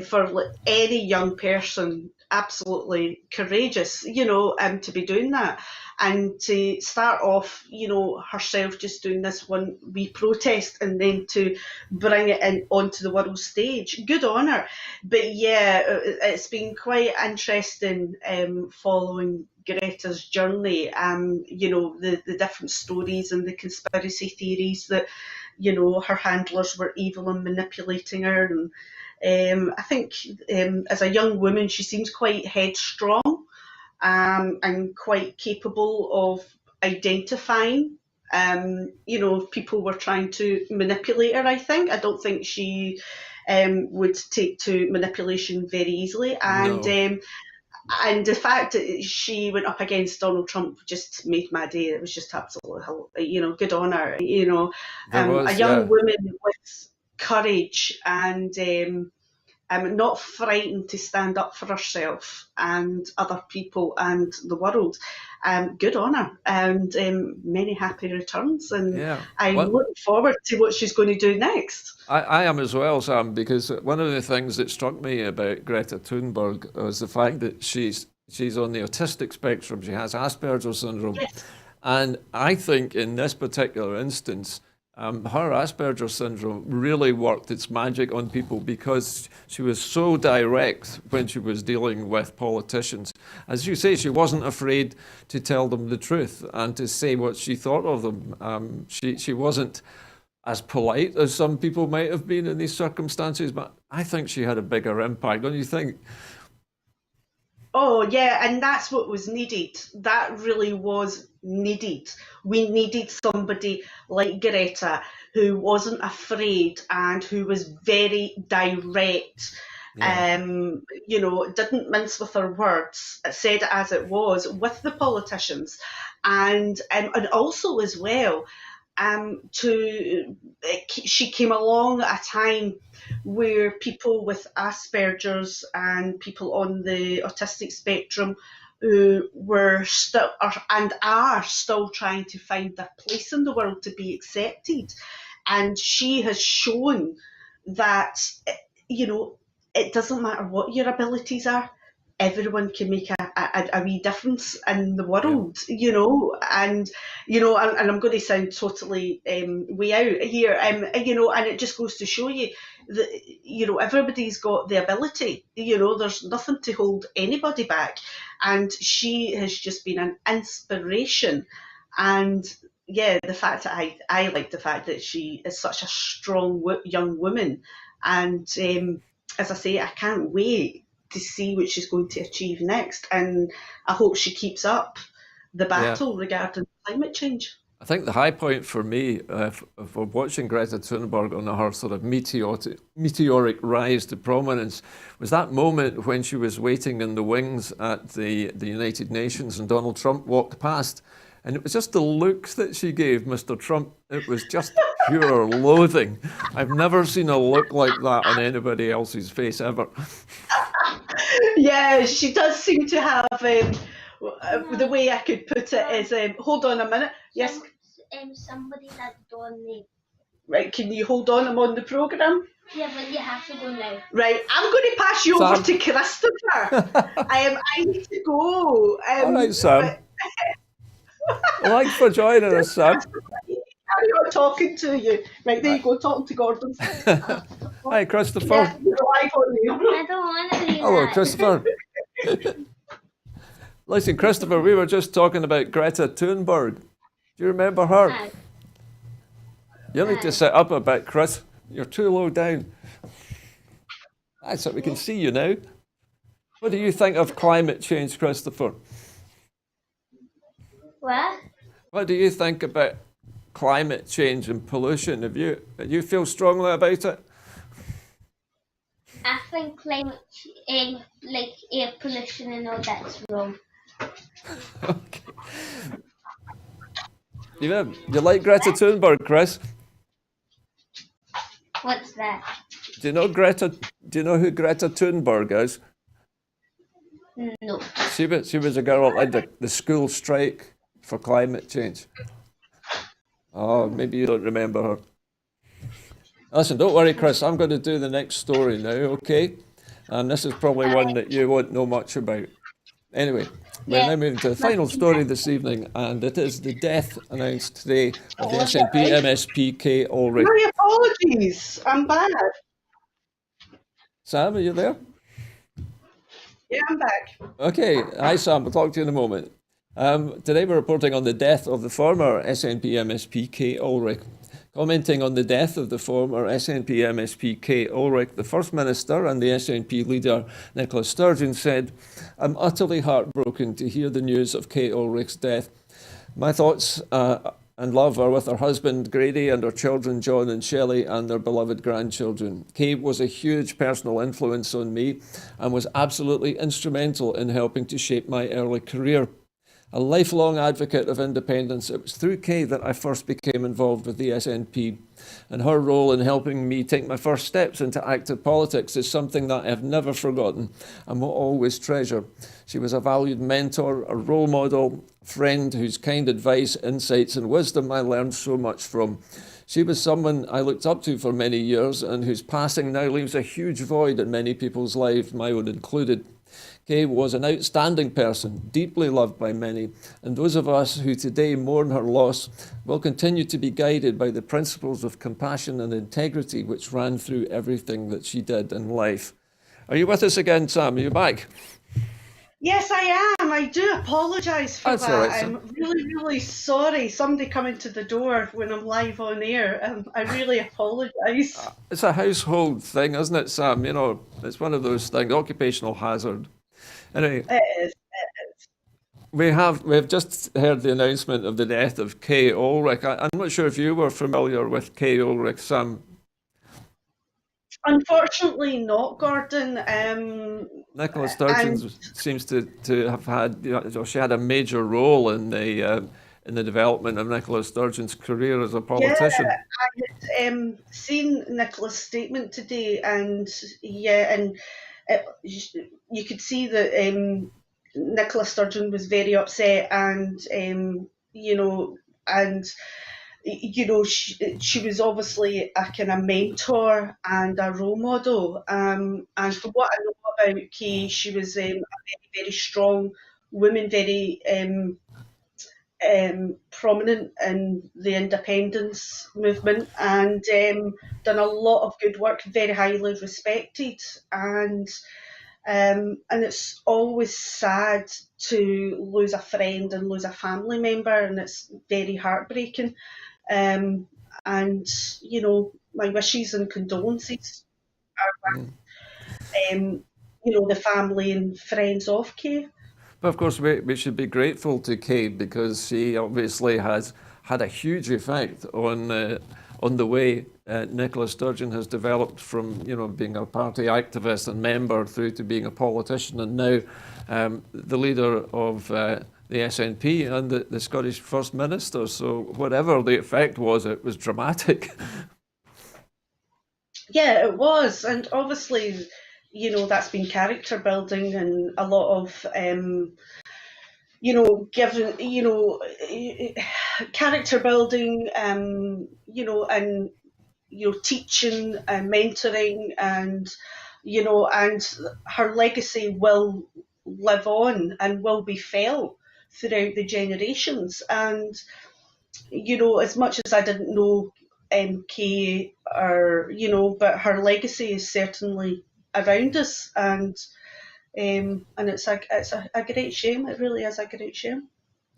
for any young person, absolutely courageous, to be doing that. And to start off, herself just doing this one wee protest and then to bring it in onto the world stage. Good on her. But yeah, it's been quite interesting following Greta's journey. The different stories and the conspiracy theories that, her handlers were evil and manipulating her. And I think as a young woman, she seems quite headstrong. And quite capable of identifying, people were trying to manipulate her, I think. I don't think she would take to manipulation very easily. And No. And the fact that she went up against Donald Trump just made my day. It was just absolutely, good on her. A young woman with courage and not frightened to stand up for herself and other people and the world. Good on her, and many happy returns. And Yeah. I'm looking forward to what she's going to do next. I am as well, Sam, because one of the things that struck me about Greta Thunberg was the fact that she's on the autistic spectrum. She has Asperger's syndrome. Yes. And I think in this particular instance, her Asperger's syndrome really worked its magic on people because she was so direct when she was dealing with politicians. As you say, she wasn't afraid to tell them the truth and to say what she thought of them. She wasn't as polite as some people might have been in these circumstances, but I think she had a bigger impact, don't you think? Oh, yeah, and that's what was needed. That really was needed. We needed somebody like Greta who wasn't afraid and who was very direct. Yeah. Didn't mince with her words, said it as it was with the politicians. And also as well, she came along at a time where people with Asperger's and people on the autistic spectrum were still and are still trying to find their place in the world to be accepted. And she has shown that, it doesn't matter what your abilities are. Everyone can make a wee difference in the world, and I'm going to sound totally way out here, and it just goes to show you that, everybody's got the ability, there's nothing to hold anybody back, and she has just been an inspiration. And yeah, the fact that I like the fact that she is such a strong young woman, and as I say, I can't wait to see what she's going to achieve next, and I hope she keeps up the battle regarding climate change. I think the high point for me for watching Greta Thunberg on her sort of meteoric rise to prominence was that moment when she was waiting in the wings at the United Nations and Donald Trump walked past. And it was just the look that she gave Mr. Trump. It was just pure loathing. I've never seen a look like that on anybody else's face ever. Yeah, she does seem to have, the way I could put it is, hold on a minute. Yes, Somebody that don't need. right, can you hold on? I'm on the programme. Yeah, but you have to go now. Right, I'm going to pass you over Sam. to Christopher. I need to go. All right, Sam. Thanks for joining us, Sam. Carry on talking to you. Right, there you go, talking to Gordon. Hi, Christopher. Yeah, you're live on there. I don't want to do Hello, that. Christopher. Listen, Christopher, we were just talking about Greta Thunberg. Do you remember her? No. You need to sit up a bit, Chris. You're too low down. That's it, we can see you now. What do you think of climate change, Christopher? What? What do you think about climate change and pollution? Do you feel strongly about it? I think climate change, like air pollution and all that's wrong. Okay. You like Greta Thunberg, Chris? What's that? Do you know who Greta Thunberg is? No. She was a girl that led the school strike for climate change. Oh, maybe you don't remember her. Listen, don't worry, Chris. I'm going to do the next story now, okay? And this is probably one that you won't know much about. Anyway, we're now moving to the final story this evening, and it is the death announced today of the SNP MSP Kay Ulrich. My apologies, I'm bad. Sam, are you there? Yeah, I'm back. Okay, hi Sam, we'll talk to you in a moment. Today we're reporting on the death of the former SNP MSP Kay Ulrich. Commenting on the death of the former SNP MSP Kay Ulrich, the First Minister and the SNP leader Nicola Sturgeon said, "I'm utterly heartbroken to hear the news of Kay Ulrich's death. My thoughts and love are with her husband Grady and her children John and Shelley and their beloved grandchildren. Kay was a huge personal influence on me and was absolutely instrumental in helping to shape my early career. A lifelong advocate of independence, it was through Kay that I first became involved with the SNP, and her role in helping me take my first steps into active politics is something that I have never forgotten and will always treasure. She was a valued mentor, a role model, a friend whose kind advice, insights and wisdom I learned so much from. She was someone I looked up to for many years and whose passing now leaves a huge void in many people's lives, my own included. Kay was an outstanding person, deeply loved by many, and those of us who today mourn her loss will continue to be guided by the principles of compassion and integrity which ran through everything that she did in life." Are you with us again, Sam? Are you back? Yes, I am. I do apologise for That's that. all right, Sam. I'm really, really sorry. Somebody coming to the door when I'm live on air. I really apologise. It's a household thing, isn't it, Sam? You know, it's one of those things, occupational hazard. Anyway, It is. we've just heard the announcement of the death of Kay Ulrich. I'm not sure if you were familiar with Kay Ulrich, Sam. Unfortunately not, Gordon. Nicola Sturgeon seems to have had, she had a major role in the development of Nicola Sturgeon's career as a politician. Yeah, I had seen Nicola's statement today, and you could see that Nicola Sturgeon was very upset, and she was obviously a kind of mentor and a role model. And from what I know about Kay, she was a very, very strong woman, very prominent in the independence movement, and done a lot of good work, very highly respected. And it's always sad to lose a friend and lose a family member, and it's very heartbreaking. And my wishes and condolences are with the family and friends of Kay. But of course, we should be grateful to Kay because she obviously has had a huge effect on the way Nicola Sturgeon has developed from, being a party activist and member through to being a politician, and now the leader of the SNP and the Scottish First Minister. So whatever the effect was, it was dramatic. Yeah, it was, and obviously, that's been character building and a lot of, character building, and teaching and mentoring, and and her legacy will live on and will be felt throughout the generations. And as much as I didn't know Kay, or but her legacy is certainly around us, and it's a great shame. It really is a great shame.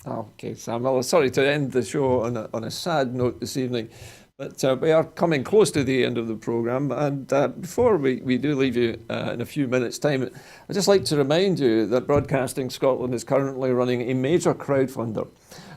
Okay, Sam. Well, sorry to end the show on a sad note this evening, but we are coming close to the end of the programme, and before we do leave you in a few minutes' time, I'd just like to remind you that Broadcasting Scotland is currently running a major crowdfunder.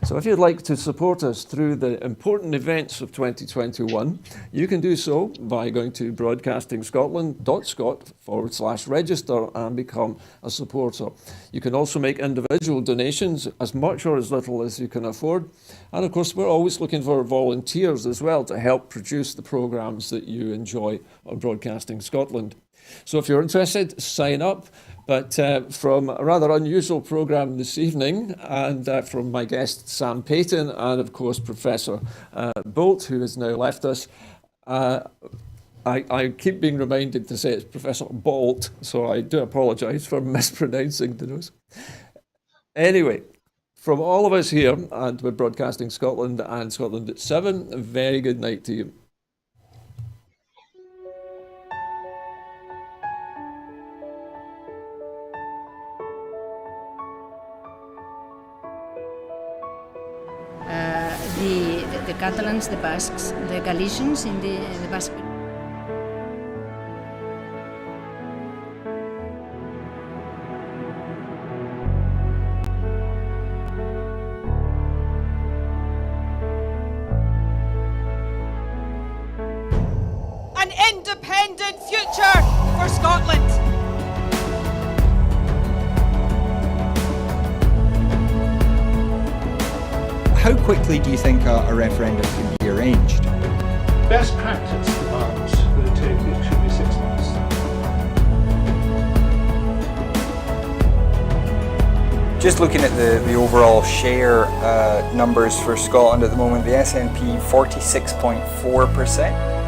So if you'd like to support us through the important events of 2021, you can do so by going to broadcastingscotland.scot/register and become a supporter. You can also make individual donations, as much or as little as you can afford. And of course, we're always looking for volunteers as well to help produce the programmes that you enjoy on Broadcasting Scotland. So if you're interested, sign up. But from a rather unusual programme this evening, and from my guest Sam Paton, and of course Professor Bauld, who has now left us, I keep being reminded to say it's Professor Bauld, so I do apologise for mispronouncing those. Anyway, from all of us here, and with Broadcasting Scotland and Scotland at 7, a very good night to you. The Catalans, the Basques, the Galicians in the Basque. An independent future for Scotland. How quickly do you think a referendum can be arranged? Best practice demands that it should be 6 months. Just looking at the overall share numbers for Scotland at the moment, the SNP 46.4%.